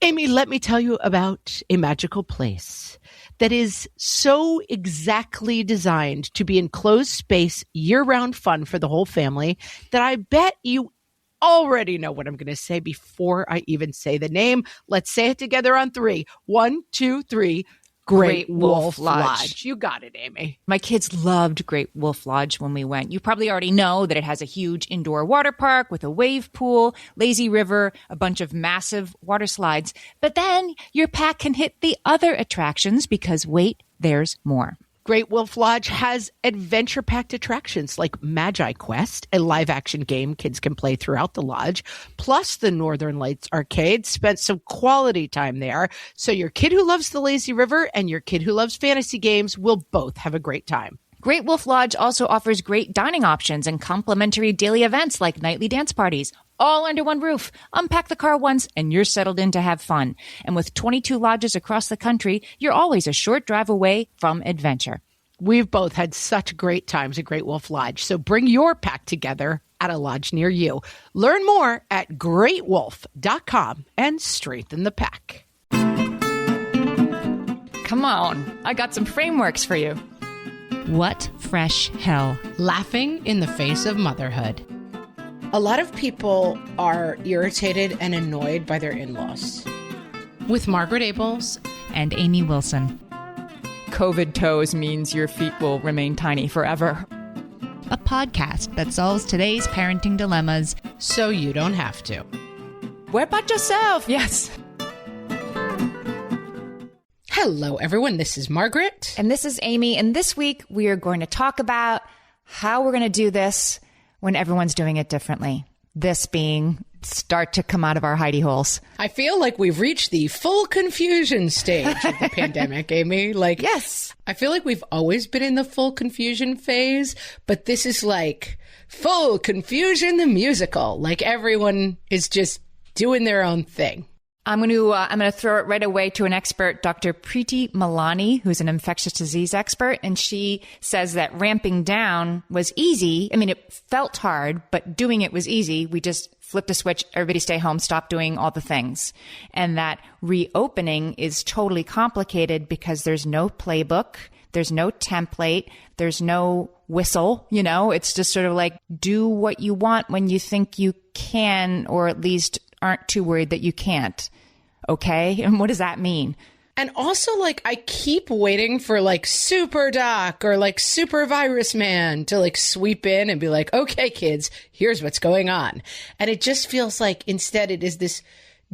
Amy, let me tell you about a magical place that is so exactly designed to be enclosed space, year-round fun for the whole family that I bet you already know what I'm going to say before I even say the name. Let's say it together on 3. 1, 2, 3. Great Wolf Lodge. You got it, Amy. My kids loved Great Wolf Lodge when we went. You probably already know that it has a huge indoor water park with a wave pool, lazy river, a bunch of massive water slides. But then your pack can hit the other attractions because, wait, there's more. Great Wolf Lodge has adventure-packed attractions like Magi Quest, a live-action game kids can play throughout the lodge, plus the Northern Lights Arcade. Spent some quality time there, so your kid who loves the lazy river and your kid who loves fantasy games will both have a great time. Great Wolf Lodge also offers great dining options and complimentary daily events like nightly dance parties, all under one roof. Unpack the car once and you're settled in to have fun. And with 22 lodges across the country, you're always a short drive away from adventure. We've both had such great times at Great Wolf Lodge, so bring your pack together at a lodge near you. Learn more at greatwolf.com and strengthen the pack. Come on, I got some frameworks for you. What fresh hell? Laughing in the face of motherhood. A lot of people are irritated and annoyed by their in-laws. With Margaret Abels and Amy Wilson. COVID toes means your feet will remain tiny forever. A podcast that solves today's parenting dilemmas so you don't have to. What about yourself? Yes. Hello, everyone. This is Margaret. And this is Amy. And this week we are going to talk about how we're going to do this when everyone's doing it differently. This being start to come out of our hidey holes. I feel like we've reached the full confusion stage of the pandemic, Amy. Like, yes. I feel like we've always been in the full confusion phase, but this is like full confusion the musical. Like everyone is just doing their own thing. I'm going to throw it right away to an expert, Dr. Preeti Malani, who's an infectious disease expert. And she says that ramping down was easy. I mean, it felt hard, but doing it was easy. We just flipped a switch, everybody stay home, stop doing all the things. And that reopening is totally complicated because there's no playbook. There's no template. There's no whistle. You know, it's just sort of like do what you want when you think you can, or at least aren't too worried that you can't. Okay. And what does that mean? And also, like, I keep waiting for, like, Super Doc or, like, Super Virus Man to, like, sweep in and be like, okay, kids, here's what's going on. And it just feels like instead it is this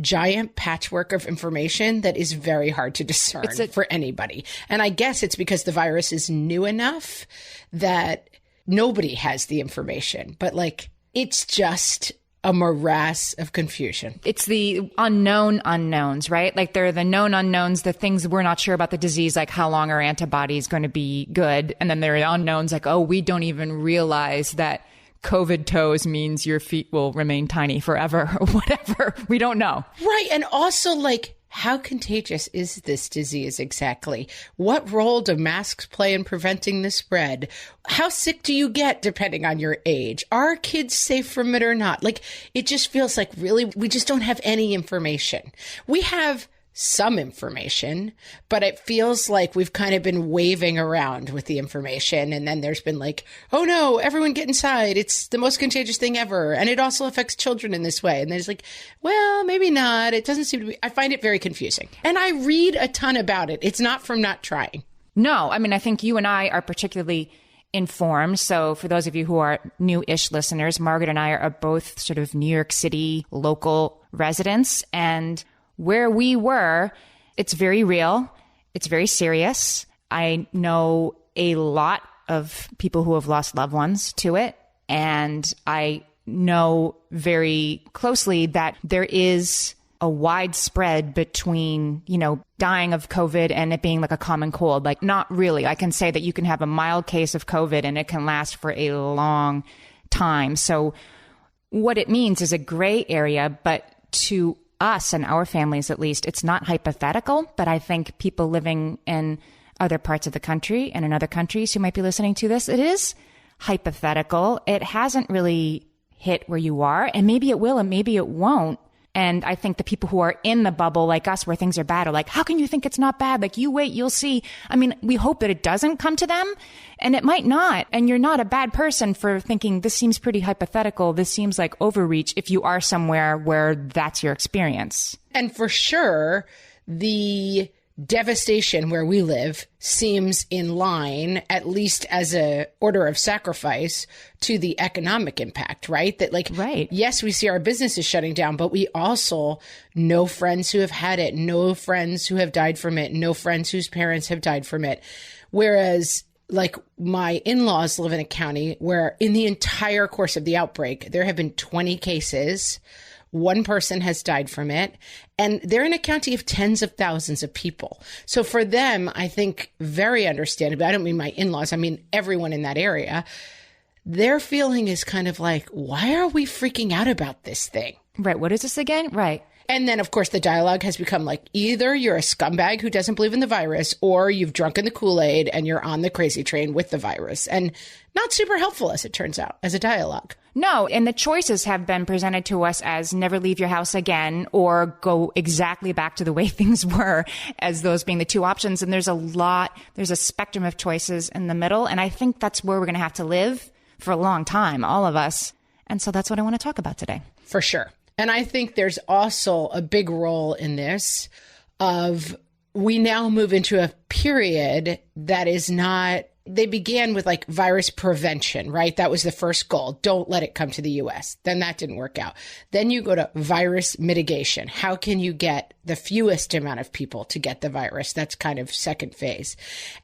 giant patchwork of information that is very hard to discern for anybody. And I guess it's because the virus is new enough that nobody has the information. But, like, it's just a morass of confusion. It's the unknown unknowns, right? Like there are the known unknowns, the things we're not sure about the disease, like how long are antibodies going to be good? And then there are unknowns like, oh, we don't even realize that COVID toes means your feet will remain tiny forever or whatever. We don't know. Right. And also, like, how contagious is this disease exactly? What role do masks play in preventing the spread? How sick do you get depending on your age? Are kids safe from it or not? Like, it just feels like really we just don't have any information. We have some information, but it feels like we've kind of been waving around with the information. And then there's been like, oh no, everyone get inside. It's the most contagious thing ever. And it also affects children in this way. And there's like, well, maybe not. It doesn't seem to be. I find it very confusing. And I read a ton about it. It's not from not trying. No, I mean, I think you and I are particularly informed. So for those of you who are new-ish listeners, Margaret and I are both sort of New York City local residents. And where we were, it's very real. It's very serious. I know a lot of people who have lost loved ones to it. And I know very closely that there is a wide spread between, you know, dying of COVID and it being like a common cold. Like, not really. I can say that you can have a mild case of COVID and it can last for a long time. So what it means is a gray area, but to us and our families, at least, it's not hypothetical, but I think people living in other parts of the country and in other countries who might be listening to this, it is hypothetical. It hasn't really hit where you are, and maybe it will and maybe it won't. And I think the people who are in the bubble like us where things are bad are like, how can you think it's not bad? Like, you wait, you'll see. I mean, we hope that it doesn't come to them, and it might not. And you're not a bad person for thinking this seems pretty hypothetical. This seems like overreach if you are somewhere where that's your experience. And for sure, the devastation where we live seems in line, at least as a order of sacrifice, to the economic impact, right? That like, right. Yes, we see our businesses shutting down, but we also know friends who have had it, know friends who have died from it, know friends whose parents have died from it. Whereas like my in-laws live in a county where in the entire course of the outbreak, there have been 20 cases. One person has died from it, and they're in a county of tens of thousands of people. So for them, I think very understandable. I don't mean my in-laws. I mean everyone in that area. Their feeling is kind of like, why are we freaking out about this thing? Right. What is this again? Right. And then, of course, the dialogue has become like, either you're a scumbag who doesn't believe in the virus, or you've drunken the Kool-Aid and you're on the crazy train with the virus. And not super helpful, as it turns out, as a dialogue. No, and the choices have been presented to us as never leave your house again or go exactly back to the way things were, as those being the two options. And there's a spectrum of choices in the middle. And I think that's where we're going to have to live for a long time, all of us. And so that's what I want to talk about today. For sure. And I think there's also a big role in this of we now move into a period that is not, they began with like virus prevention, right? That was the first goal. Don't let it come to the US. Then that didn't work out. Then you go to virus mitigation. How can you get the fewest amount of people to get the virus? That's kind of second phase.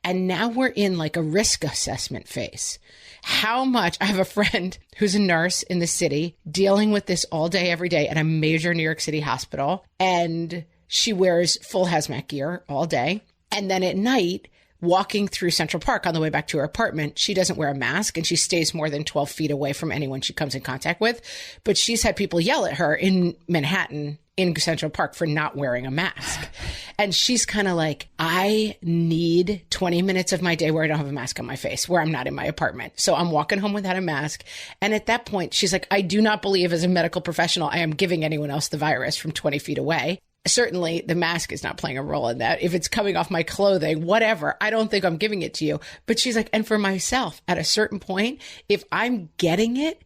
And now we're in like a risk assessment phase. How much, I have a friend who's a nurse in the city dealing with this all day, every day at a major New York City hospital. And she wears full hazmat gear all day. And then at night, walking through Central Park on the way back to her apartment, she doesn't wear a mask and she stays more than 12 feet away from anyone she comes in contact with. But she's had people yell at her in Manhattan in Central Park for not wearing a mask. And she's kind of like, I need 20 minutes of my day where I don't have a mask on my face, where I'm not in my apartment. So I'm walking home without a mask. And at that point, she's like, I do not believe as a medical professional, I am giving anyone else the virus from 20 feet away. Certainly the mask is not playing a role in that. If it's coming off my clothing, whatever, I don't think I'm giving it to you. But she's like, and for myself, at a certain point, if I'm getting it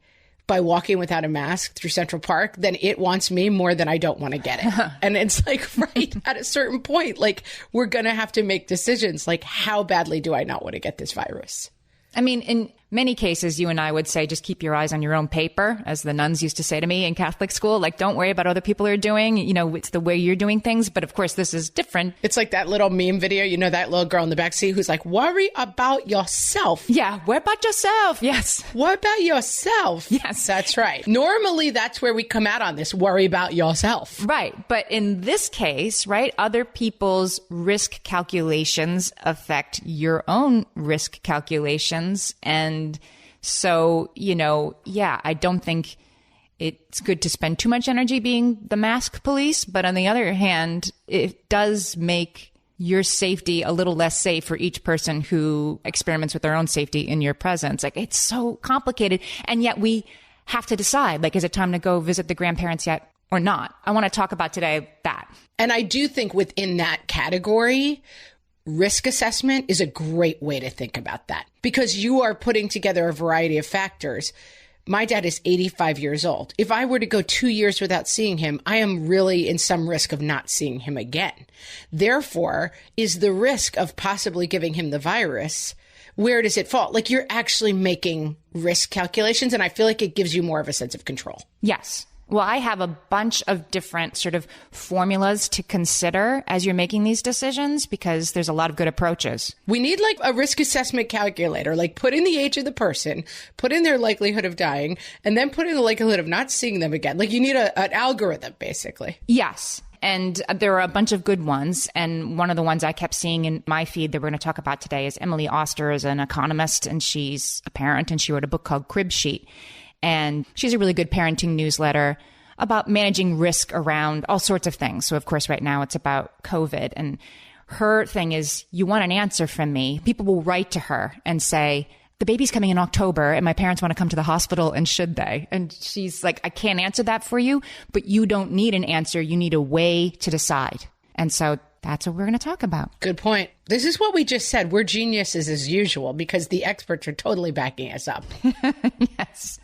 by walking without a mask through Central Park, then it wants me more than I don't want to get it. And it's like, right, at a certain point, like we're going to have to make decisions like, how badly do I not want to get this virus? I mean, in many cases, you and I would say, just keep your eyes on your own paper, as the nuns used to say to me in Catholic school. Like, don't worry about what other people are doing. You know, it's the way you're doing things. But of course, this is different. It's like that little meme video, you know, that little girl in the backseat who's like, worry about yourself. Yeah. Worry about yourself. Yes. Worry about yourself. Yes. That's right. Normally, that's where we come out on this, worry about yourself. Right. But in this case, right, other people's risk calculations affect your own risk calculations. And so, you know, yeah, I don't think it's good to spend too much energy being the mask police. But on the other hand, it does make your safety a little less safe for each person who experiments with their own safety in your presence. Like, it's so complicated. And yet we have to decide, like, is it time to go visit the grandparents yet or not? I want to talk about today that. And I do think within that category, risk assessment is a great way to think about that, because you are putting together a variety of factors. My dad is 85 years old. If I were to go 2 years without seeing him, I am really in some risk of not seeing him again. Therefore, is the risk of possibly giving him the virus, where does it fall? Like, you're actually making risk calculations, and I feel like it gives you more of a sense of control. Yes. Well, I have a bunch of different sort of formulas to consider as you're making these decisions, because there's a lot of good approaches. We need like a risk assessment calculator, like put in the age of the person, put in their likelihood of dying, and then put in the likelihood of not seeing them again. Like, you need an algorithm, basically. Yes. And there are a bunch of good ones. And one of the ones I kept seeing in my feed that we're going to talk about today is Emily Oster is an economist, and she's a parent, and she wrote a book called Crib Sheet. And she's a really good parenting newsletter about managing risk around all sorts of things. So, of course, right now it's about COVID. And her thing is, you want an answer from me. People will write to her and say, the baby's coming in October and my parents want to come to the hospital, and should they? And she's like, I can't answer that for you, but you don't need an answer. You need a way to decide. And so that's what we're going to talk about. Good point. This is what we just said. We're geniuses as usual because the experts are totally backing us up. Yes.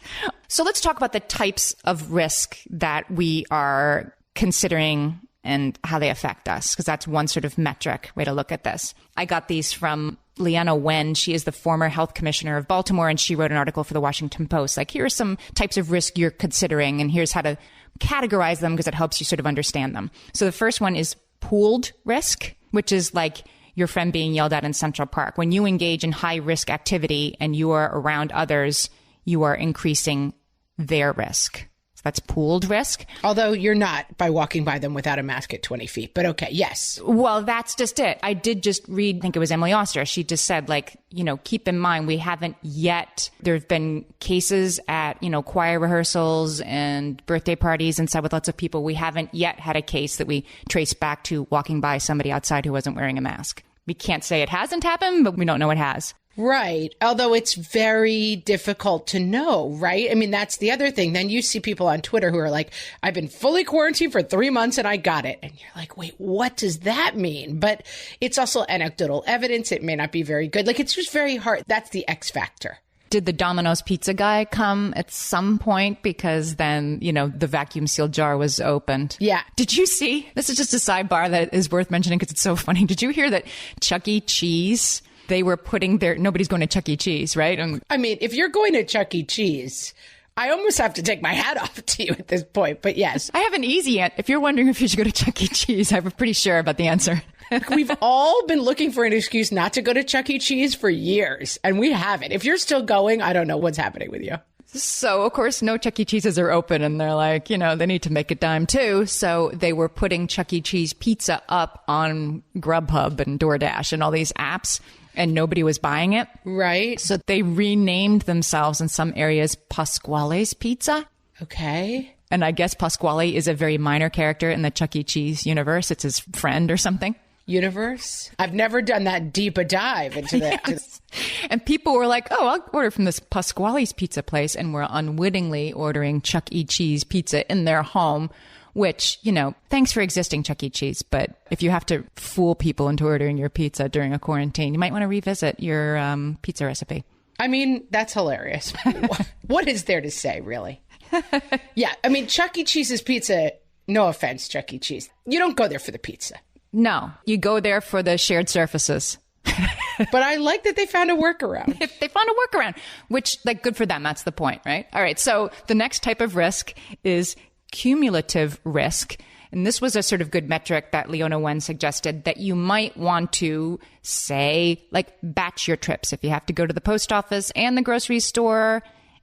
So let's talk about the types of risk that we are considering and how they affect us, because that's one sort of metric way to look at this. I got these from Leanna Wen. She is the former health commissioner of Baltimore, and she wrote an article for the Washington Post. Like, here are some types of risk you're considering, and here's how to categorize them because it helps you sort of understand them. So the first one is pooled risk, which is like your friend being yelled at in Central Park. When you engage in high risk activity and you are around others, you are increasing their risk. So that's pooled risk. Although you're not by walking by them without a mask at 20 feet. But okay, yes. Well, that's just it. I did just read, I think it was Emily Oster. She just said, like, keep in mind, we haven't yet, there have been cases at, choir rehearsals and birthday parties and stuff with lots of people. We haven't yet had a case that we trace back to walking by somebody outside who wasn't wearing a mask. We can't say it hasn't happened, but we don't know it has. Right. Although it's very difficult to know, right? I mean, that's the other thing. Then you see people on Twitter who are like, I've been fully quarantined for 3 months and I got it. And you're like, wait, what does that mean? But it's also anecdotal evidence. It may not be very good. Like, it's just very hard. That's the X factor. Did the Domino's pizza guy come at some point? Because then, the vacuum sealed jar was opened. Yeah. Did you see? This is just a sidebar that is worth mentioning because it's so funny. Did you hear that Chuck E. Cheese, they were putting nobody's going to Chuck E. Cheese, right? I mean, if you're going to Chuck E. Cheese, I almost have to take my hat off to you at this point. But yes. I have an easy answer. If you're wondering if you should go to Chuck E. Cheese, I'm pretty sure about the answer. We've all been looking for an excuse not to go to Chuck E. Cheese for years, and we haven't. If you're still going, I don't know what's happening with you. So, of course, no Chuck E. Cheeses are open, and they're like, they need to make a dime too. So they were putting Chuck E. Cheese pizza up on Grubhub and DoorDash and all these apps, and nobody was buying it. Right. So they renamed themselves in some areas Pasquale's Pizza. Okay. And I guess Pasquale is a very minor character in the Chuck E. Cheese universe. It's his friend or something. Universe? I've never done that deep a dive into that. Yes. And people were like, oh, I'll order from this Pasquale's pizza place, and were unwittingly ordering Chuck E. Cheese pizza in their home, which, thanks for existing, Chuck E. Cheese. But if you have to fool people into ordering your pizza during a quarantine, you might want to revisit your pizza recipe. I mean, that's hilarious. What is there to say, really? Yeah, I mean, Chuck E. Cheese's pizza, no offense, Chuck E. Cheese. You don't go there for the pizza. No, you go there for the shared surfaces. But I like that they found a workaround. If they found a workaround, which, good for them. That's the point, right? All right. So the next type of risk is cumulative risk. And this was a sort of good metric that Leona Wen suggested, that you might want to say, batch your trips. If you have to go to the post office and the grocery store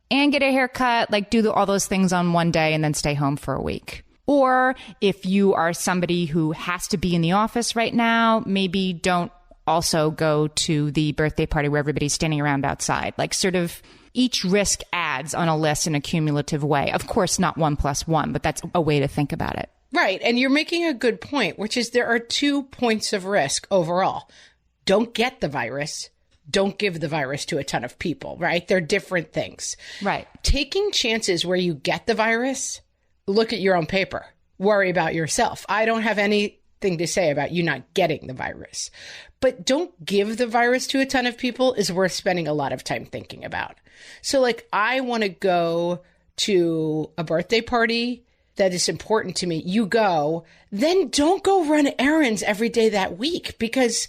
and get a haircut, do all those things on one day and then stay home for a week. Or if you are somebody who has to be in the office right now, maybe don't also go to the birthday party where everybody's standing around outside. Sort of each risk adds on a list in a cumulative way. Of course, not 1 + 1, but that's a way to think about it. Right. And you're making a good point, which is there are 2 points of risk overall. Don't get the virus. Don't give the virus to a ton of people, right? They're different things. Right. Taking chances where you get the virus, look at your own paper. Worry about yourself. I don't have anything to say about you not getting the virus. But don't give the virus to a ton of people is worth spending a lot of time thinking about. So I want to go to a birthday party that is important to me. You go, then don't go run errands every day that week because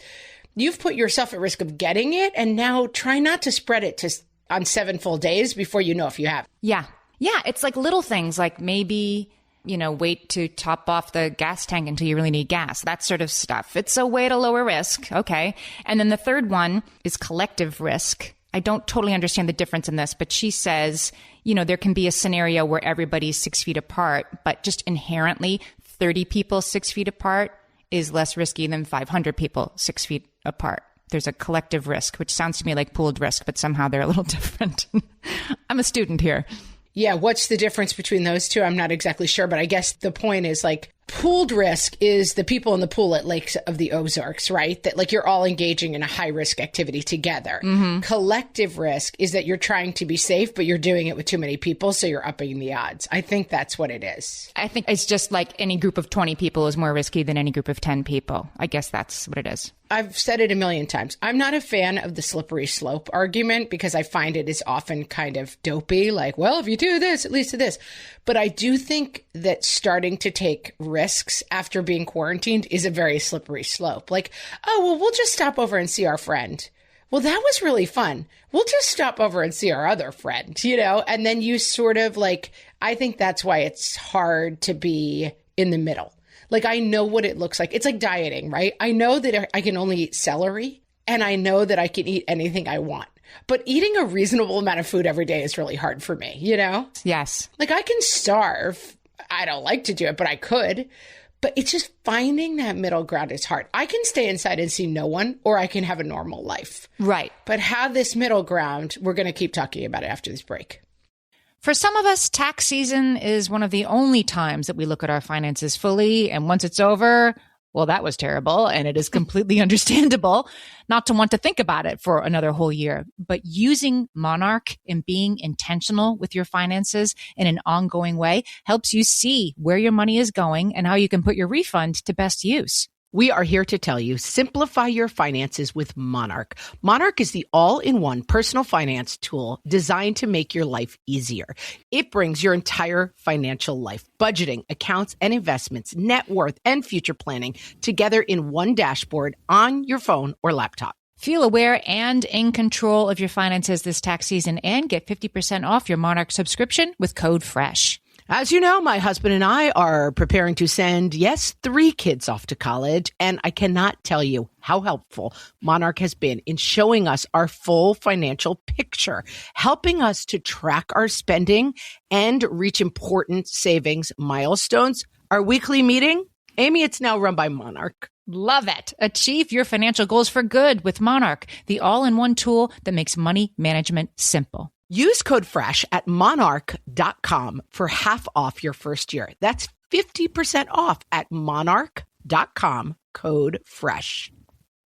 you've put yourself at risk of getting it. And now try not to spread it on 7 full days before you know if you have. Yeah. Yeah, it's little things maybe, wait to top off the gas tank until you really need gas, that sort of stuff. It's a way to lower risk. Okay. And then the third one is collective risk. I don't totally understand the difference in this, but she says, there can be a scenario where everybody's 6 feet apart, but just inherently 30 people 6 feet apart is less risky than 500 people 6 feet apart. There's a collective risk, which sounds to me like pooled risk, but somehow they're a little different. I'm a student here. Yeah, what's the difference between those two? I'm not exactly sure, but I guess the point is Pooled risk is the people in the pool at Lakes of the Ozarks, right? That like you're all engaging in a high risk activity together. Collective risk is that you're trying to be safe, but you're doing it with too many people, so you're upping the odds. I think that's what it is. I think it's just like any group of 20 people is more risky than any group of 10 people. I guess that's what it is. I've said it a million times. I'm not a fan of the slippery slope argument because I find it is often kind of dopey. Like, well, if you do this, it leads to this. But I do think that starting to take risks after being quarantined is a very slippery slope. Like, oh, well, we'll just stop over and see our friend. Well, that was really fun. We'll just stop over and see our other friend, you know? And then you sort of like, I think that's why it's hard to be in the middle. Like, I know what it looks like. It's like dieting, right? I know that I can only eat celery, and I know that I can eat anything I want. But eating a reasonable amount of food every day is really hard for me, you know? Yes. Like, I can starve. I don't like to do it, but I could. But it's just finding that middle ground is hard. I can stay inside and see no one, or I can have a normal life. Right. But have this middle ground, we're going to keep talking about it after this break. For some of us, tax season is one of the only times that we look at our finances fully. And once it's over, well, that was terrible. And it is completely understandable not to want to think about it for another whole year. But using Monarch and being intentional with your finances in an ongoing way helps you see where your money is going and how you can put your refund to best use. We are here to tell you, simplify your finances with Monarch. Monarch is the all-in-one personal finance tool designed to make your life easier. It brings your entire financial life, budgeting, accounts and investments, net worth, and future planning together in one dashboard on your phone or laptop. Feel aware and in control of your finances this tax season and get 50% off your Monarch subscription with code FRESH. As you know, my husband and I are preparing to send, 3 kids off to college, and I cannot tell you how helpful Monarch has been in showing us our full financial picture, helping us to track our spending and reach important savings milestones. Our weekly meeting, Amy, it's now run by Monarch. Love it. Achieve your financial goals for good with Monarch, the all-in-one tool that makes money management simple. Use code FRESH at monarch.com for half off your first year. That's 50% off at monarch.com, code FRESH.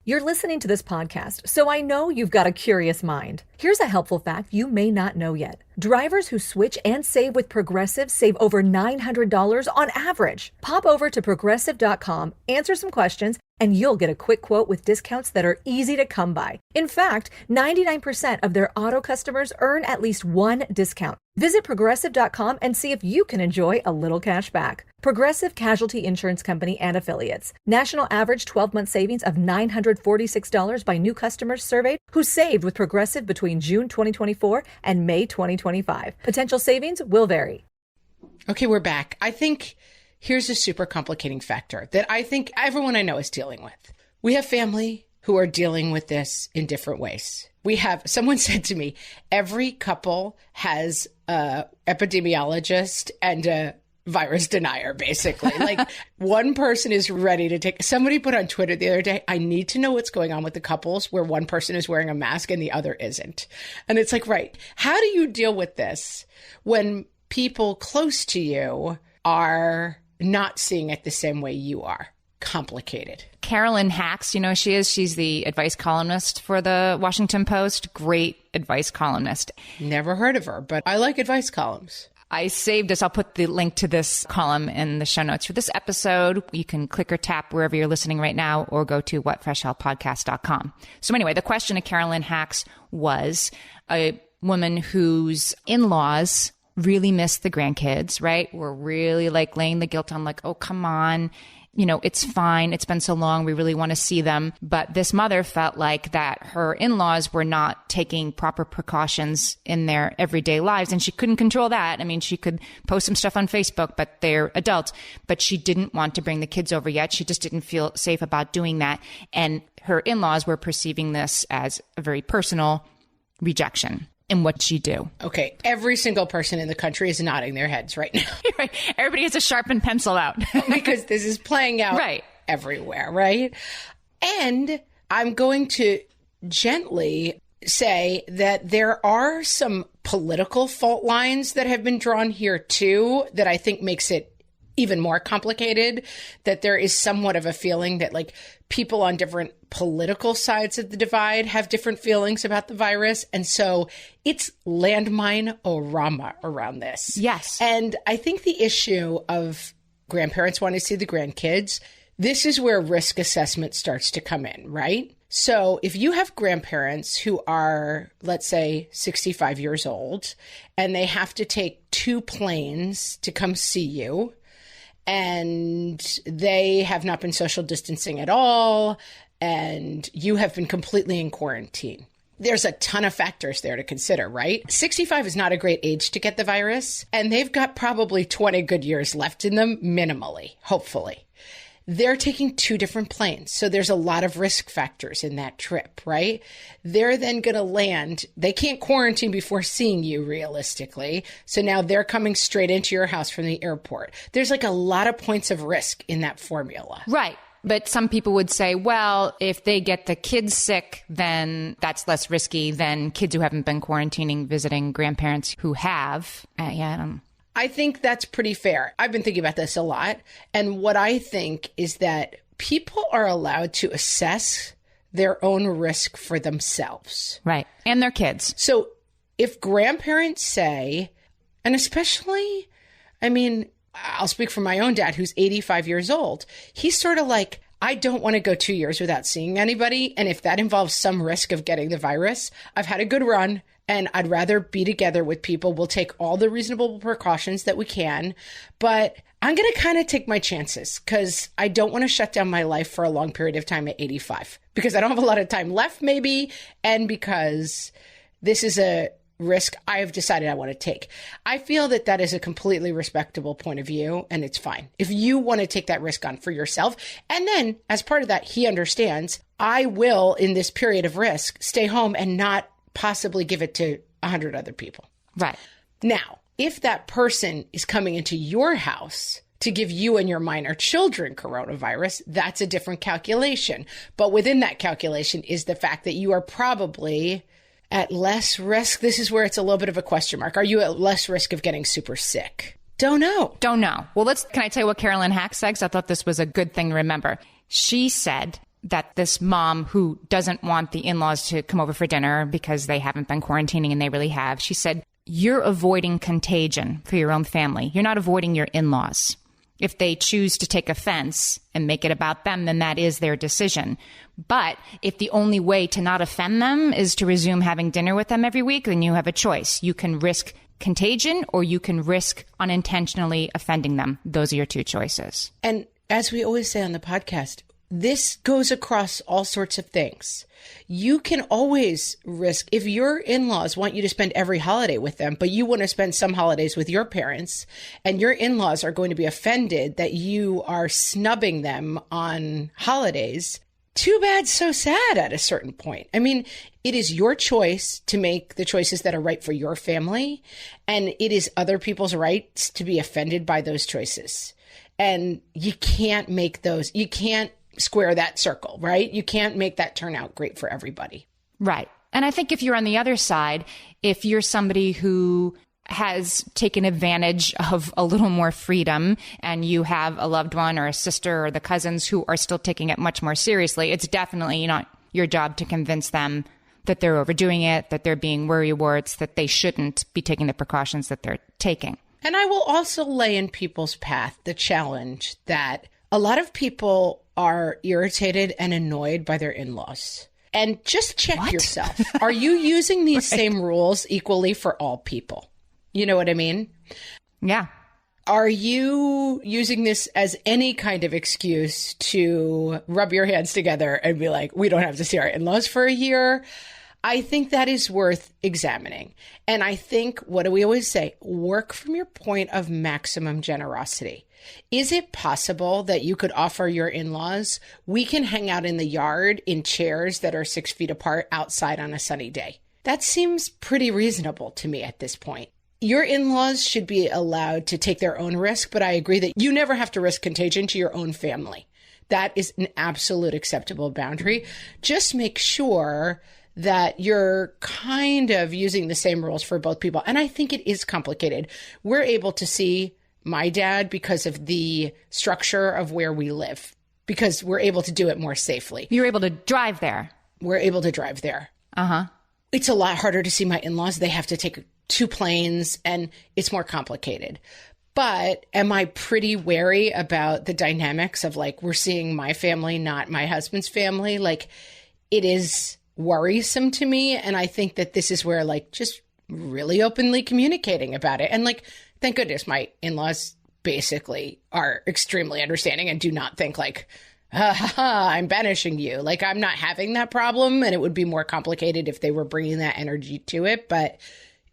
You're listening to this podcast, so I know you've got a curious mind. Here's a helpful fact you may not know yet. Drivers who switch and save with Progressive save over $900 on average. Pop over to progressive.com, answer some questions, and you'll get a quick quote with discounts that are easy to come by. In fact, 99% of their auto customers earn at least one discount. Visit progressive.com and see if you can enjoy a little cash back. Progressive Casualty Insurance Company and Affiliates. National average 12-month savings of $946 by new customers surveyed who saved with Progressive between June 2024 and May 2025. Potential savings will vary. Okay, we're back. I think here's a super complicating factor that I think everyone I know is dealing with. We have family who are dealing with this in different ways. Someone said to me, every couple has a epidemiologist and a virus denier, basically. Like one person is ready to somebody put on Twitter the other day, I need to know what's going on with the couples where one person is wearing a mask and the other isn't. And it's like, right, how do you deal with this when people close to you are not seeing it the same way you are? Complicated. Carolyn Hacks, you know, she's the advice columnist for the Washington Post. Great advice columnist. Never heard of her, but I like advice columns. I saved this. I'll put the link to this column in the show notes for this episode. You can click or tap wherever you're listening right now or go to whatfreshhellpodcast.com. So anyway, the question of Carolyn Hacks was a woman whose in-laws really miss the grandkids, right? We're really like laying the guilt on like, oh, come on. You know, it's fine. It's been so long. We really want to see them. But this mother felt like that her in-laws were not taking proper precautions in their everyday lives. And she couldn't control that. I mean, she could post some stuff on Facebook, but they're adults. But she didn't want to bring the kids over yet. She just didn't feel safe about doing that. And her in-laws were perceiving this as a very personal rejection. And what'd she do? Okay. Every single person in the country is nodding their heads right now. Right. Everybody has a sharpened pencil out. Because this is playing out everywhere, right? And I'm going to gently say that there are some political fault lines that have been drawn here too that I think makes it even more complicated, that there is somewhat of a feeling that like people on different political sides of the divide have different feelings about the virus. And so it's landmine-orama around this. Yes. And I think the issue of grandparents wanting to see the grandkids, this is where risk assessment starts to come in, right? So if you have grandparents who are, let's say, 65 years old, and they have to take 2 planes to come see you, and they have not been social distancing at all, and you have been completely in quarantine, there's a ton of factors there to consider, right? 65 is not a great age to get the virus, and they've got probably 20 good years left in them, minimally, hopefully. They're taking 2 different planes. So there's a lot of risk factors in that trip, right? They're then going to land. They can't quarantine before seeing you realistically. So now they're coming straight into your house from the airport. There's like a lot of points of risk in that formula. Right. But some people would say, well, if they get the kids sick, then that's less risky than kids who haven't been quarantining, visiting grandparents who have. I think that's pretty fair. I've been thinking about this a lot. And what I think is that people are allowed to assess their own risk for themselves. Right. And their kids. So if grandparents say, and especially, I mean, I'll speak for my own dad, who's 85 years old. He's sort of like, I don't want to go 2 years without seeing anybody. And if that involves some risk of getting the virus, I've had a good run. And I'd rather be together with people. We'll take all the reasonable precautions that we can. But I'm going to kind of take my chances because I don't want to shut down my life for a long period of time at 85 because I don't have a lot of time left maybe. And because this is a risk I have decided I want to take. I feel that that is a completely respectable point of view and it's fine. If you want to take that risk on for yourself. And then as part of that, he understands I will in this period of risk stay home and not possibly give it to 100 other people. Right. Now, if that person is coming into your house to give you and your minor children coronavirus, that's a different calculation. But within that calculation is the fact that you are probably at less risk. This is where it's a little bit of a question mark. Are you at less risk of getting super sick? Don't know. Well, can I tell you what Carolyn Hack said? 'Cause I thought this was a good thing to remember. She said that this mom who doesn't want the in-laws to come over for dinner because they haven't been quarantining and they really have, she said, you're avoiding contagion for your own family. You're not avoiding your in-laws. If they choose to take offense and make it about them, then that is their decision. But if the only way to not offend them is to resume having dinner with them every week, then you have a choice. You can risk contagion or you can risk unintentionally offending them. Those are your 2 choices. And as we always say on the podcast, this goes across all sorts of things. You can always risk, if your in-laws want you to spend every holiday with them, but you want to spend some holidays with your parents, and your in-laws are going to be offended that you are snubbing them on holidays, too bad, so sad at a certain point. I mean, it is your choice to make the choices that are right for your family, and it is other people's rights to be offended by those choices. And you can't make those, you can't square that circle, right? You can't make that turn out great for everybody. Right. And I think if you're on the other side, if you're somebody who has taken advantage of a little more freedom and you have a loved one or a sister or the cousins who are still taking it much more seriously, it's definitely not your job to convince them that they're overdoing it, that they're being worrywarts, that they shouldn't be taking the precautions that they're taking. And I will also lay in people's path the challenge that a lot of people are irritated and annoyed by their in-laws. And just check yourself. Are you using these same rules equally for all people? You know what I mean? Yeah. Are you using this as any kind of excuse to rub your hands together and be like, we don't have to see our in-laws for a year? I think that is worth examining. And I think, what do we always say? Work from your point of maximum generosity. Is it possible that you could offer your in-laws, we can hang out in the yard in chairs that are 6 feet apart outside on a sunny day? That seems pretty reasonable to me at this point. Your in-laws should be allowed to take their own risk, but I agree that you never have to risk contagion to your own family. That is an absolute acceptable boundary. Just make sure that you're kind of using the same rules for both people. And I think it is complicated. We're able to see my dad because of the structure of where we live, because we're able to do it more safely. You're able to drive there. We're able to drive there. Uh-huh. It's a lot harder to see my in-laws. They have to take 2 planes and it's more complicated. But am I pretty wary about the dynamics of like, we're seeing my family, not my husband's family? Like, it is worrisome to me. And I think that this is where like just really openly communicating about it. And like, thank goodness my in-laws basically are extremely understanding and do not think like, I'm banishing you. Like, I'm not having that problem. And it would be more complicated if they were bringing that energy to it. But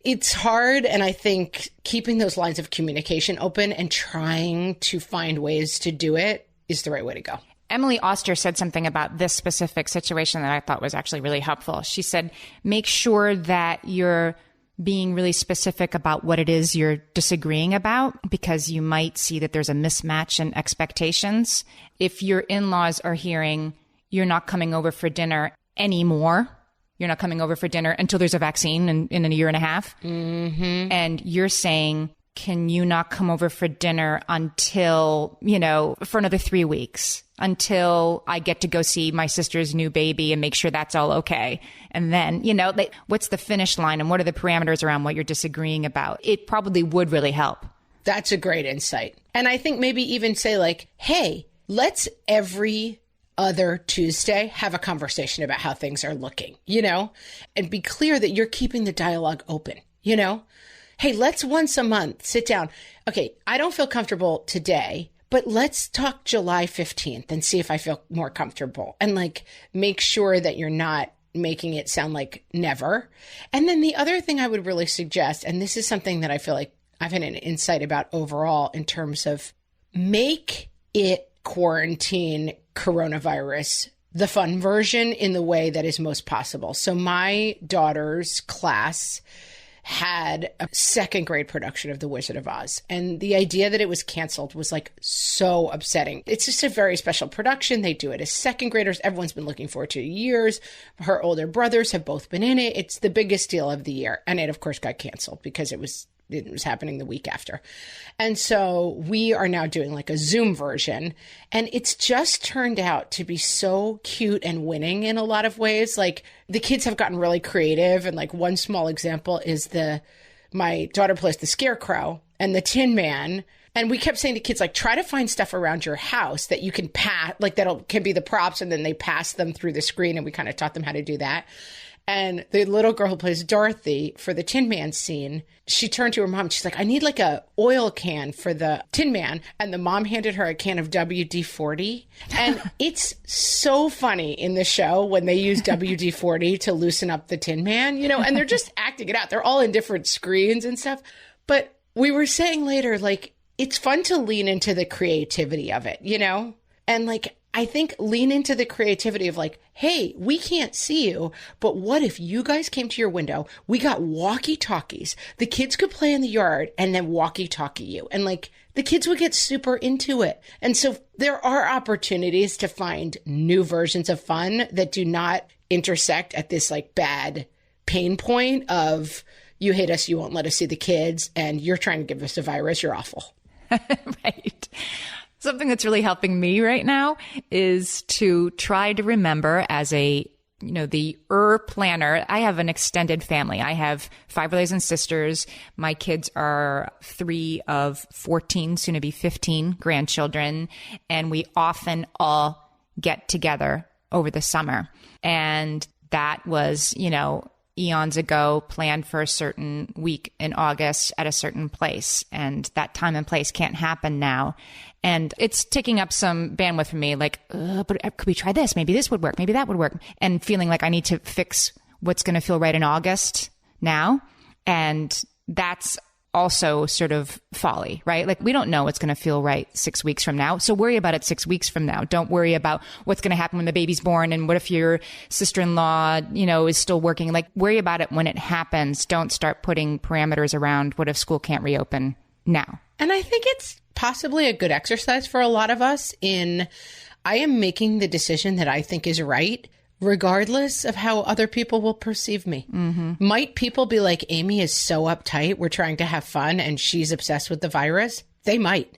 it's hard. And I think keeping those lines of communication open and trying to find ways to do it is the right way to go. Emily Oster said something about this specific situation that I thought was actually really helpful. She said, make sure that you're being really specific about what it is you're disagreeing about, because you might see that there's a mismatch in expectations. If your in-laws are hearing, you're not coming over for dinner anymore, you're not coming over for dinner until there's a vaccine in a year and a half, and you're saying, can you not come over for dinner until, for another 3 weeks, until I get to go see my sister's new baby and make sure that's all okay? And then, what's the finish line and what are the parameters around what you're disagreeing about? It probably would really help. That's a great insight. And I think maybe even say like, hey, let's every other Tuesday have a conversation about how things are looking, and be clear that you're keeping the dialogue open, Hey, let's once a month sit down. Okay, I don't feel comfortable today, but let's talk July 15th and see if I feel more comfortable, and like make sure that you're not making it sound like never. And then the other thing I would really suggest, and this is something that I feel like I've had an insight about overall in terms of make it quarantine coronavirus the fun version in the way that is most possible. So my daughter's class had a 2nd grade production of The Wizard of Oz. And the idea that it was canceled was like so upsetting. It's just a very special production. They do it as 2nd graders. Everyone's been looking forward to it years. Her older brothers have both been in it. It's the biggest deal of the year. And it, of course, got canceled because it was happening the week after. And so we are now doing like a Zoom version. And it's just turned out to be so cute and winning in a lot of ways. Like, the kids have gotten really creative. And like, one small example is my daughter plays the Scarecrow and the Tin Man. And we kept saying to kids, like, try to find stuff around your house that you can pass, like can be the props, and then they pass them through the screen. And we kind of taught them how to do that. And the little girl who plays Dorothy for the Tin Man scene, she turned to her mom. She's like, I need like a oil can for the Tin Man. And the mom handed her a can of WD-40. And it's so funny in the show when they use WD-40 to loosen up the Tin Man, and they're just acting it out. They're all in different screens and stuff. But we were saying later, like, it's fun to lean into the creativity of it, And like, I think lean into the creativity of like, hey, we can't see you, but what if you guys came to your window? We got walkie-talkies. The kids could play in the yard and then walkie-talkie you. And like, the kids would get super into it. And so there are opportunities to find new versions of fun that do not intersect at this like bad pain point of, you hate us, you won't let us see the kids, and you're trying to give us a virus, you're awful. Right. Something that's really helping me right now is to try to remember as the planner. I have an extended family. I have 5 brothers and sisters. My kids are 3 of 14, soon to be 15 grandchildren. And we often all get together over the summer. And that was, eons ago, planned for a certain week in August at a certain place. And that time and place can't happen now. And it's taking up some bandwidth for me, like, but could we try this? Maybe this would work. Maybe that would work. And feeling like I need to fix what's going to feel right in August now. And that's also sort of folly, right? Like, we don't know what's going to feel right 6 weeks from now. So worry about it 6 weeks from now. Don't worry about what's going to happen when the baby's born. And what if your sister-in-law, is still working? Like, worry about it when it happens. Don't start putting parameters around what if school can't reopen now. And I think it's possibly a good exercise for a lot of us I am making the decision that I think is right, regardless of how other people will perceive me. Mm-hmm. Might people be like, Amy is so uptight, we're trying to have fun, and she's obsessed with the virus? They might.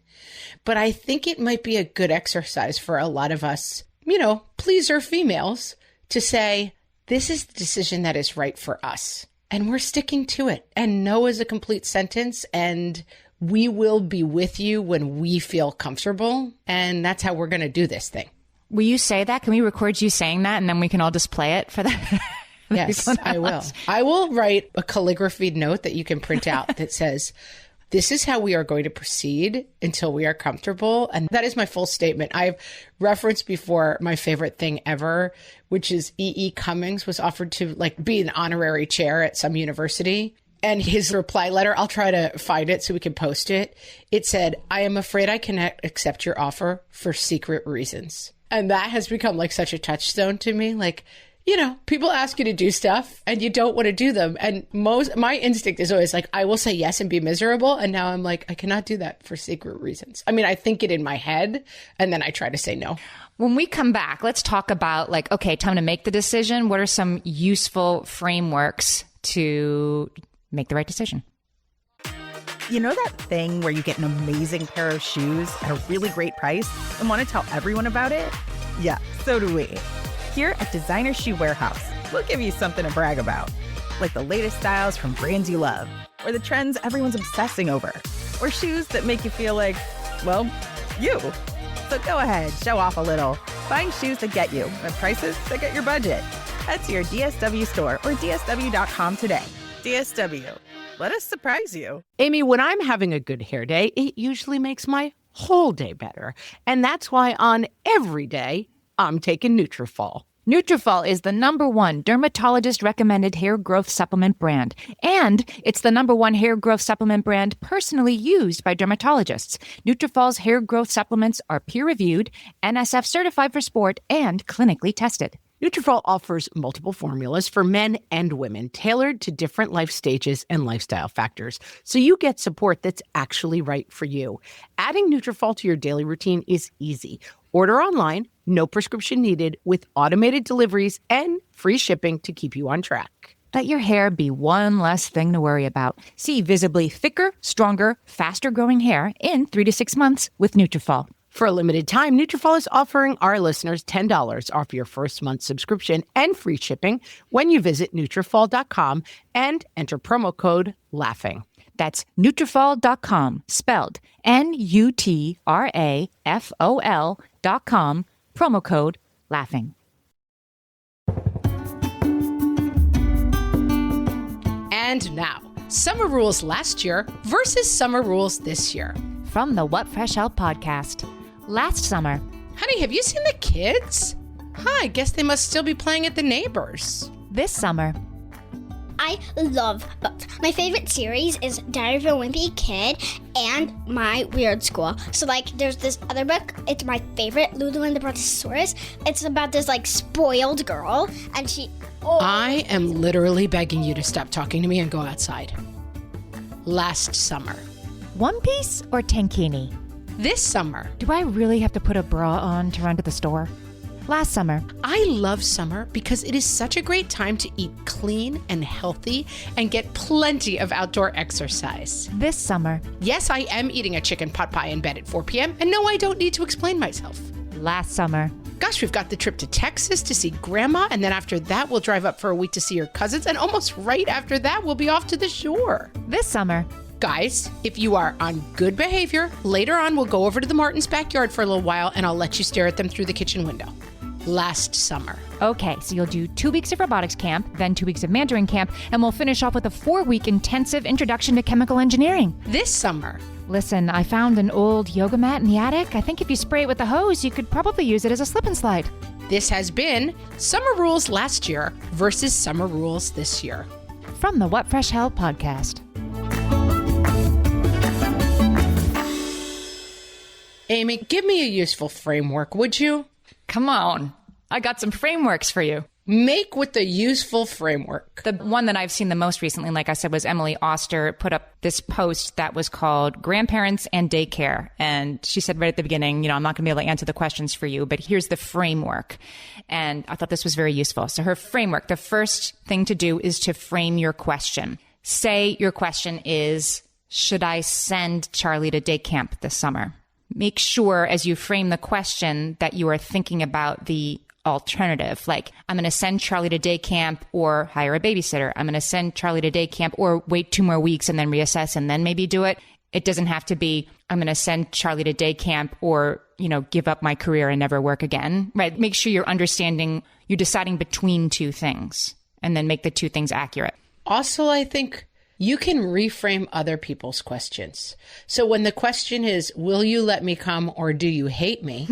But I think it might be a good exercise for a lot of us, pleaser females, to say, this is the decision that is right for us. And we're sticking to it. And no is a complete sentence. And we will be with you when we feel comfortable. And that's how we're going to do this thing. Will you say that? Can we record you saying that and then we can all just play it for that? Yes, I will. I will write a calligraphy note that you can print out that says, this is how we are going to proceed until we are comfortable. And that is my full statement. I've referenced before my favorite thing ever, which is E.E. Cummings was offered to be an honorary chair at some university. And his reply letter, I'll try to find it so we can post it. It said, I am afraid I cannot accept your offer for secret reasons. And that has become such a touchstone to me. People ask you to do stuff and you don't want to do them. And my instinct is always I will say yes and be miserable. And now I'm I cannot do that for secret reasons. I mean, I think it in my head and then I try to say no. When we come back, let's talk about okay, time to make the decision. What are some useful frameworks to make the right decision? You know that thing where you get an amazing pair of shoes at a really great price and want to tell everyone about it? Yeah, so do we. Here at Designer Shoe Warehouse, we'll give you something to brag about, like the latest styles from brands you love, or the trends everyone's obsessing over, or shoes that make you feel you. So go ahead, show off a little. Find shoes that get you at prices that get your budget. Head to your DSW store or DSW.com today. DSW, let us surprise you. Amy, when I'm having a good hair day, it usually makes my whole day better. And that's why on every day, I'm taking Nutrafol. Nutrafol is the #1 dermatologist-recommended hair growth supplement brand. And it's the #1 hair growth supplement brand personally used by dermatologists. Nutrafol's hair growth supplements are peer-reviewed, NSF certified for sport, and clinically tested. Nutrafol offers multiple formulas for men and women, tailored to different life stages and lifestyle factors, so you get support that's actually right for you. Adding Nutrafol to your daily routine is easy. Order online, no prescription needed, with automated deliveries and free shipping to keep you on track. Let your hair be one less thing to worry about. See visibly thicker, stronger, faster-growing hair in 3 to 6 months with Nutrafol. For a limited time, Nutrafol is offering our listeners $10 off your first month subscription and free shipping when you visit Nutrafol.com and enter promo code LAUGHING. That's Nutrafol.com, spelled Nutrafol.com, promo code LAUGHING. And now, summer rules last year versus summer rules this year. From the What Fresh Hell podcast. Last summer. Honey, have you seen the kids? I guess they must still be playing at the neighbors. This summer. I love books. My favorite series is Diary of a Wimpy Kid and My Weird School. So, there's this other book. It's my favorite, Lulu and the Brontosaurus. It's about this, spoiled girl, and she... I am literally begging you to stop talking to me and go outside. Last summer. One Piece or Tankini? This summer. Do I really have to put a bra on to run to the store? Last summer. I love summer because it is such a great time to eat clean and healthy and get plenty of outdoor exercise. This summer. Yes, I am eating a chicken pot pie in bed at 4 p.m. And no, I don't need to explain myself. Last summer. Gosh, we've got the trip to Texas to see Grandma, and then after that, we'll drive up for a week to see your cousins, and almost right after that, we'll be off to the shore. This summer. Guys, if you are on good behavior, later on we'll go over to the Martins' backyard for a little while and I'll let you stare at them through the kitchen window. Last summer. Okay, so you'll do 2 weeks of robotics camp, then 2 weeks of Mandarin camp, and we'll finish off with a 4-week intensive introduction to chemical engineering. This summer. Listen, I found an old yoga mat in the attic. I think if you spray it with a hose, you could probably use it as a slip and slide. This has been Summer Rules last year versus Summer Rules this year. From the What Fresh Hell podcast. Amy, give me a useful framework, would you? Come on. I got some frameworks for you. Make with the useful framework. The one that I've seen the most recently, like I said, was Emily Oster put up this post that was called Grandparents and Daycare. And she said right at the beginning, I'm not going to be able to answer the questions for you, but here's the framework. And I thought this was very useful. So her framework, the first thing to do is to frame your question. Say your question is, should I send Charlie to day camp this summer? Make sure as you frame the question that you are thinking about the alternative. Like, I'm going to send Charlie to day camp or hire a babysitter. I'm going to send Charlie to day camp or wait 2 more weeks and then reassess and then maybe do it. It doesn't have to be, I'm going to send Charlie to day camp or, give up my career and never work again, right? Make sure you're deciding between 2 things and then make the 2 things accurate. Also, I think you can reframe other people's questions. So when the question is, will you let me come or do you hate me?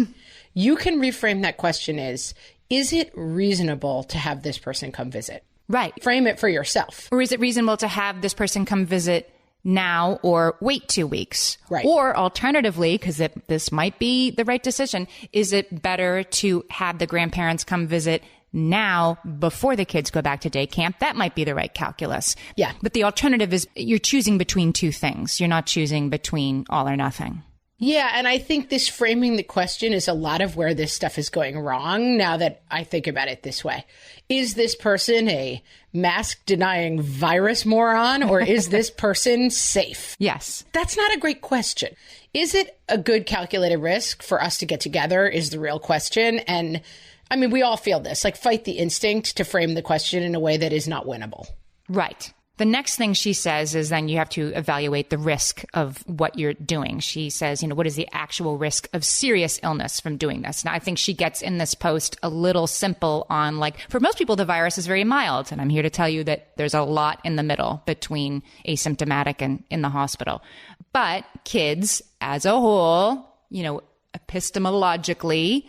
You can reframe that question is it reasonable to have this person come visit? Right. Frame it for yourself. Or is it reasonable to have this person come visit now or wait 2 weeks? Right. Or alternatively, because this might be the right decision, is it better to have the grandparents come visit now before the kids go back to day camp? That might be the right calculus. Yeah. But the alternative is you're choosing between 2 things. You're not choosing between all or nothing. Yeah, and I think this framing the question is a lot of where this stuff is going wrong now that I think about it this way. Is this person a mask-denying virus moron or is this person safe? Yes. That's not a great question. Is it a good calculated risk for us to get together is the real question. And I mean, we all feel this, like fight the instinct to frame the question in a way that is not winnable. Right. The next thing she says is then you have to evaluate the risk of what you're doing. She says, what is the actual risk of serious illness from doing this? Now, I think she gets in this post a little simple on for most people, the virus is very mild. And I'm here to tell you that there's a lot in the middle between asymptomatic and in the hospital. But kids as a whole, epistemologically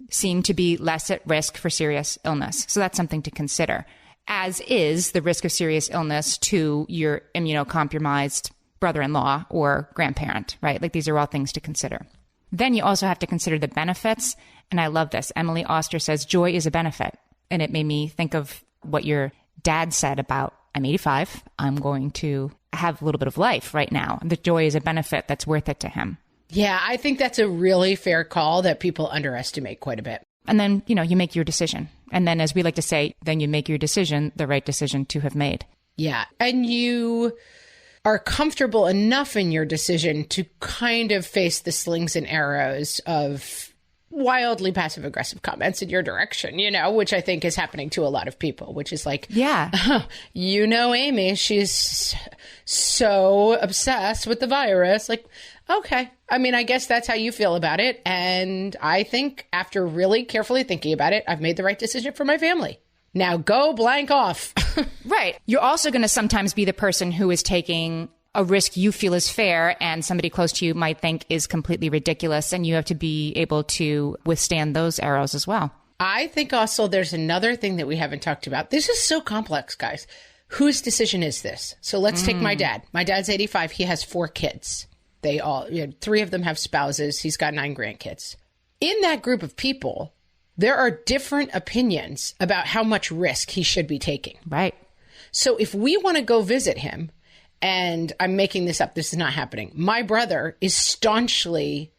seem to be less at risk for serious illness. So that's something to consider, as is the risk of serious illness to your immunocompromised brother-in-law or grandparent, right? Like these are all things to consider. Then you also have to consider the benefits. And I love this. Emily Oster says, joy is a benefit. And it made me think of what your dad said about, I'm 85. I'm going to have a little bit of life right now. The joy is a benefit that's worth it to him. Yeah, I think that's a really fair call that people underestimate quite a bit. And then, you make your decision. And then, as we like to say, then you make your decision, the right decision to have made. Yeah. And you are comfortable enough in your decision to kind of face the slings and arrows of wildly passive aggressive comments in your direction, which I think is happening to a lot of people, which is like, yeah, Amy, she's so obsessed with the virus. Like, okay. I mean, I guess that's how you feel about it. And I think after really carefully thinking about it, I've made the right decision for my family. Now go blank off. Right. You're also going to sometimes be the person who is taking a risk you feel is fair and somebody close to you might think is completely ridiculous. And you have to be able to withstand those arrows as well. I think also there's another thing that we haven't talked about. This is so complex, guys. Whose decision is this? So let's take my dad. My dad's 85. He has 4 kids. They all, 3 of them have spouses. He's got 9 grandkids. In that group of people, there are different opinions about how much risk he should be taking. Right. So if we want to go visit him, and I'm making this up, this is not happening. My brother is staunchly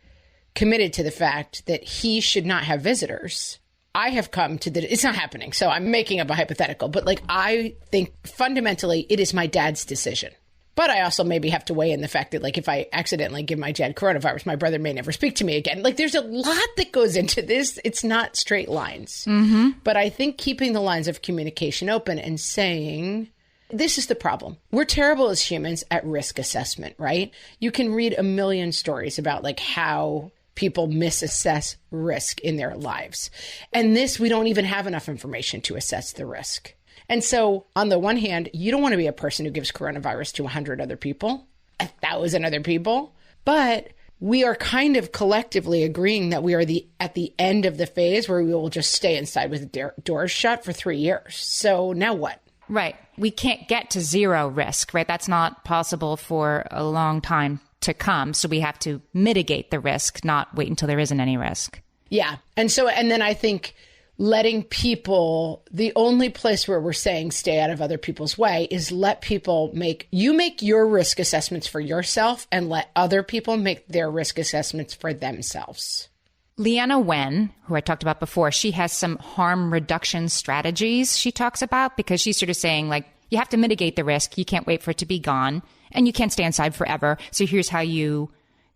committed to the fact that he should not have visitors. I have come to it's not happening. So I'm making up a hypothetical, but I think fundamentally it is my dad's decision. But I also maybe have to weigh in the fact that if I accidentally give my dad coronavirus, my brother may never speak to me again. There's a lot that goes into this. It's not straight lines. Mm-hmm. But I think keeping the lines of communication open and saying, this is the problem. We're terrible as humans at risk assessment, right? You can read a million stories about how people misassess risk in their lives. And we don't even have enough information to assess the risk. And so on the one hand, you don't want to be a person who gives coronavirus to 100 other people, 1,000 other people, but we are kind of collectively agreeing that we are at the end of the phase where we will just stay inside with the doors shut for 3 years. So now what? Right. We can't get to zero risk, right? That's not possible for a long time to come. So we have to mitigate the risk, not wait until there isn't any risk. Yeah. And then I think letting people, the only place where we're saying stay out of other people's way is let people make your risk assessments for yourself and let other people make their risk assessments for themselves. Leanna Wen, who I talked about before, she has some harm reduction strategies she talks about because she's sort of saying you have to mitigate the risk. You can't wait for it to be gone. and you can't stay inside forever. So here's how you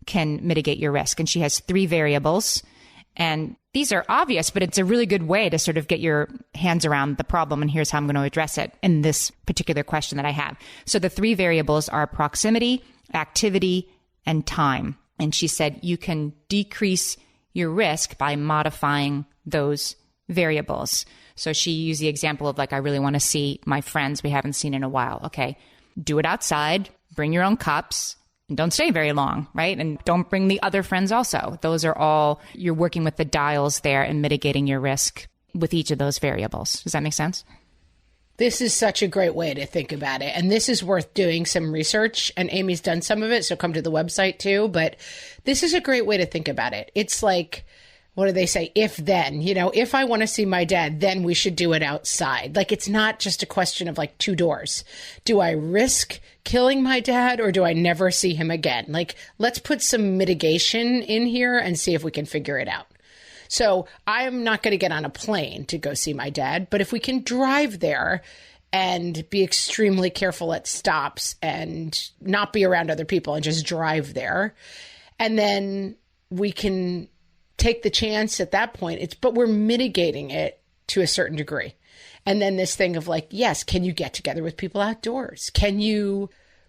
can mitigate your risk. And she has 3 variables. And these are obvious, but it's a really good way to sort of get your hands around the problem. And here's how I'm going to address it in this particular question that I have. So the 3 variables are proximity, activity, and time. And she said you can decrease your risk by modifying those variables. So she used the example of like, I really want to see my friends we haven't seen in a while. Okay, do it outside, bring your own cups, and don't stay very long, right? And don't bring the other friends also. Those are all, you're working with the dials there and mitigating your risk with each of those variables. Does that make sense? This is such a great way to think about it. And this is worth doing some research. And Amy's done some of it, so come to the website too. But this is a great way to think about it. It's like, what do they say? If then, if I want to see my dad, then we should do it outside. Like, it's not just a question of like 2 doors. Do I risk killing my dad or do I never see him again? Like, let's put some mitigation in here and see if we can figure it out. So I'm not going to get on a plane to go see my dad, but if we can drive there and be extremely careful at stops and not be around other people and just drive there, and then we can take the chance at that point, but we're mitigating it to a certain degree. And then this thing of like, yes, can you get together with people outdoors?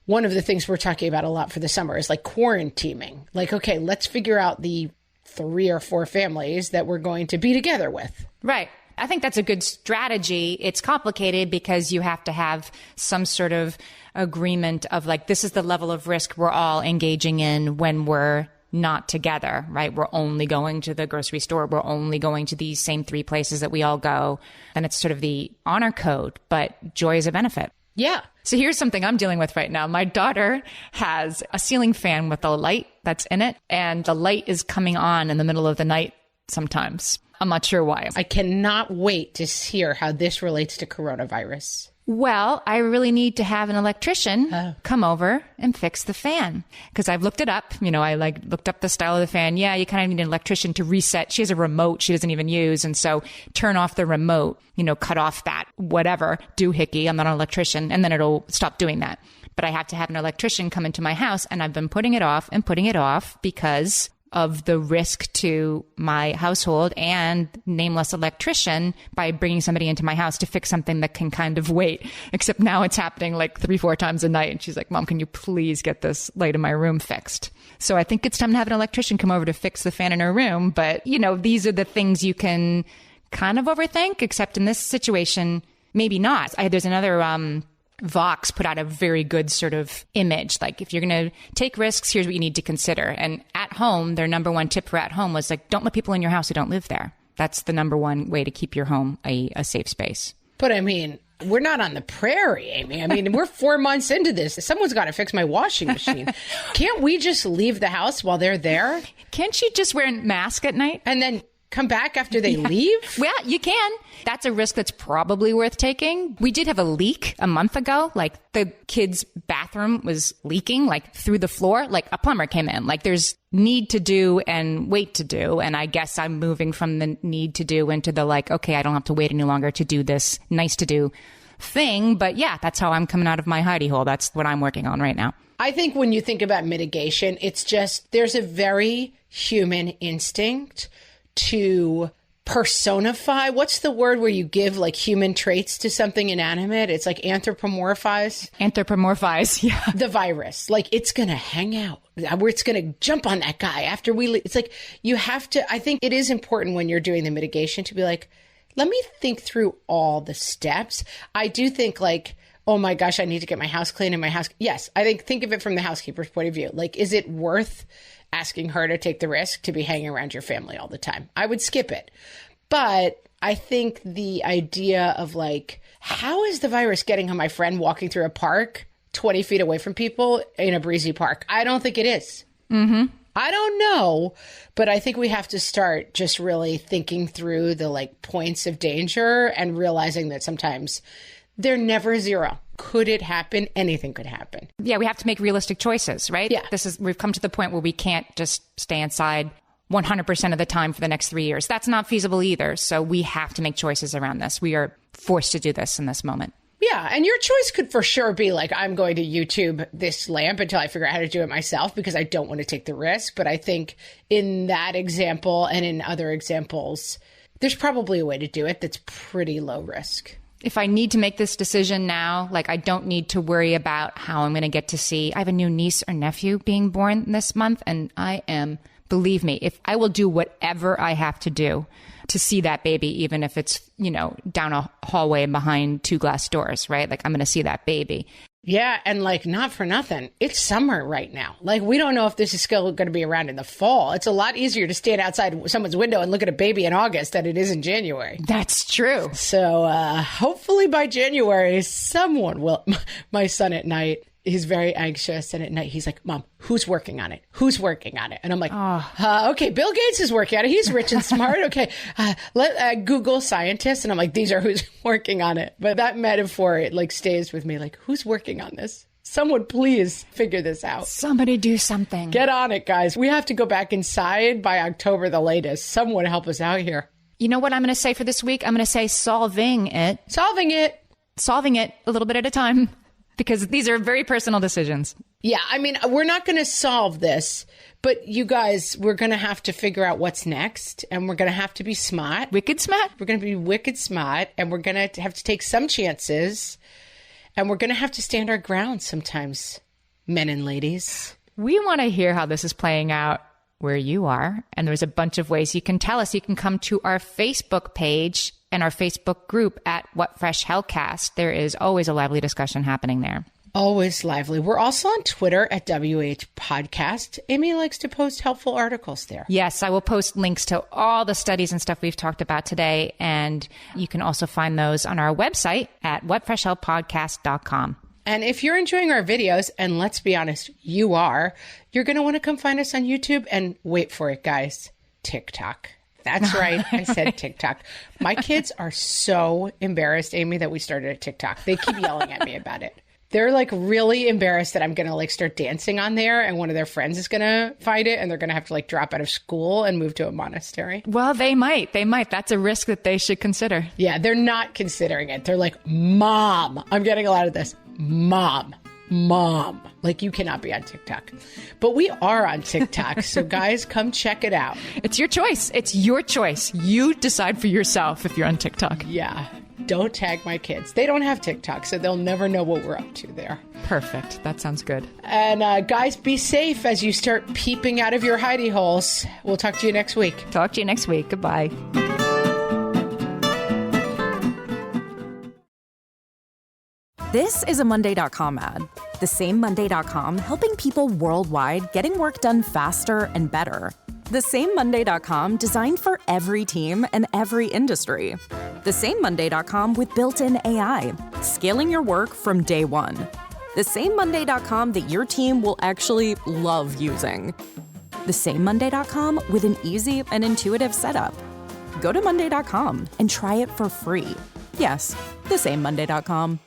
One of the things we're talking about a lot for the summer is like quarantining. Like, okay, let's figure out the 3 or 4 families that we're going to be together with. Right. I think that's a good strategy. It's complicated because you have to have some sort of agreement of like, this is the level of risk we're all engaging in when we're not together, right? We're only going to the grocery store. We're only going to these same 3 places that we all go. And it's sort of the honor code, but joy is a benefit. Yeah. So here's something I'm dealing with right now. My daughter has a ceiling fan with a light that's in it, and the light is coming on in the middle of the night sometimes. I'm not sure why. I cannot wait to hear how this relates to coronavirus. Well, I really need to have an electrician come over and fix the fan because I've looked it up. I looked up the style of the fan. Yeah, you kind of need an electrician to reset. She has a remote she doesn't even use. And so turn off the remote, cut off that whatever doohickey. I'm not an electrician. And then it'll stop doing that. But I have to have an electrician come into my house. And I've been putting it off because of the risk to my household and nameless electrician by bringing somebody into my house to fix something that can kind of wait. Except now it's happening like 3-4 times a night. And she's like, Mom, can you please get this light in my room fixed? So I think it's time to have an electrician come over to fix the fan in her room. But, these are the things you can kind of overthink, except in this situation, maybe not. There's another, Vox put out a very good sort of image. Like, if you're going to take risks, here's what you need to consider. And at home, their number 1 tip for at home was like, don't let people in your house who don't live there. That's the number 1 way to keep your home a safe space. But I mean, we're not on the prairie, Amy. I mean, we're 4 months into this. Someone's got to fix my washing machine. Can't we just leave the house while they're there? Can't you just wear a mask at night? And then come back after they leave? Well, you can. That's a risk that's probably worth taking. We did have a leak a month ago. Like, the kids' bathroom was leaking, like, through the floor. Like, a plumber came in. Like, there's need to do and wait to do. And I guess I'm moving from the need to do into the like, okay, I don't have to wait any longer to do this nice to do thing. But yeah, that's how I'm coming out of my hidey hole. That's what I'm working on right now. I think when you think about mitigation, it's just, there's a very human instinct to personify. What's the word where you give like human traits to something inanimate? It's like anthropomorphize. Anthropomorphize, yeah. The virus. Like, it's going to hang out. It's going to jump on that guy after we leave. It's like, you have to, I think it is important when you're doing the mitigation to be like, let me think through all the steps. I do think like, oh my gosh, I need to get my house clean and my house. Yes, I think of it from the housekeeper's point of view. Like, is it worth asking her to take the risk to be hanging around your family all the time? I would skip it. But I think the idea of like, how is the virus getting on my friend walking through a park 20 feet away from people in a breezy park? I don't think it is. Mm-hmm. I don't know, but I think we have to start just really thinking through the like points of danger and realizing that sometimes they're never zero. Could it happen? Anything could happen. Yeah, we have to make realistic choices, right? Yeah. We've come to the point where we can't just stay inside 100% of the time for the next 3 years. That's not feasible either. So we have to make choices around this. We are forced to do this in this moment. Yeah, and your choice could for sure be like, I'm going to YouTube this lamp until I figure out how to do it myself because I don't want to take the risk. But I think in that example and in other examples, there's probably a way to do it that's pretty low risk. If I need to make this decision now, like I don't need to worry about how I'm going to get to see. I have a new niece or nephew being born this month, and believe me, if I will do whatever I have to do to see that baby, even if it's, down a hallway behind 2 glass doors, right? Like I'm going to see that baby. Yeah. And like, not for nothing. It's summer right now. Like, we don't know if this is still going to be around in the fall. It's a lot easier to stand outside someone's window and look at a baby in August than it is in January. That's true. So hopefully by January, someone will. My son at night, he's very anxious. And at night, he's like, Mom, who's working on it? Who's working on it? And I'm like, okay, Bill Gates is working on it. He's rich and smart. Okay, let Google scientists. And I'm like, these are who's working on it. But that metaphor, it like stays with me. Like, who's working on this? Someone please figure this out. Somebody do something. Get on it, guys. We have to go back inside by October the latest. Someone help us out here. You know what I'm going to say for this week? I'm going to say solving it. Solving it A little bit at a time. Because these are very personal decisions. Yeah, I mean, we're not going to solve this, but you guys, we're going to have to figure out what's next, and we're going to have to be smart. Wicked smart? We're going to be wicked smart, and we're going to have to take some chances, and we're going to have to stand our ground sometimes, men and ladies. We want to hear how this is playing out where you are, and there's a bunch of ways you can tell us. You can come to our Facebook page and our Facebook group at What Fresh Hellcast. There is always a lively discussion happening there. Always lively. We're also on Twitter at WH Podcast. Amy likes to post helpful articles there. Yes, I will post links to all the studies and stuff we've talked about today. And you can also find those on our website at whatfreshhellpodcast.com. And if you're enjoying our videos, and let's be honest, you're going to want to come find us on YouTube and wait for it, guys, TikTok. That's right. I said TikTok. My kids are so embarrassed, Amy, that we started a TikTok. They keep yelling at me about it. They're like really embarrassed that I'm going to like start dancing on there and one of their friends is going to find it and they're going to have to like drop out of school and move to a monastery. Well, they might. That's a risk that they should consider. Yeah, they're not considering it. They're like, Mom, I'm getting a lot of this. Mom, like you cannot be on TikTok. But we are on TikTok. So guys, come check it out. It's your choice. It's your choice. You decide for yourself if you're on TikTok. Yeah. Don't tag my kids. They don't have TikTok, so they'll never know what we're up to there. Perfect. That sounds good. And guys, be safe as you start peeping out of your hidey holes. We'll talk to you next week. Talk to you next week. Goodbye. This is a Monday.com ad. The same Monday.com helping people worldwide getting work done faster and better. The same Monday.com designed for every team and every industry. The same Monday.com with built-in AI, scaling your work from day one. The same Monday.com that your team will actually love using. The same Monday.com with an easy and intuitive setup. Go to Monday.com and try it for free. Yes, the same Monday.com.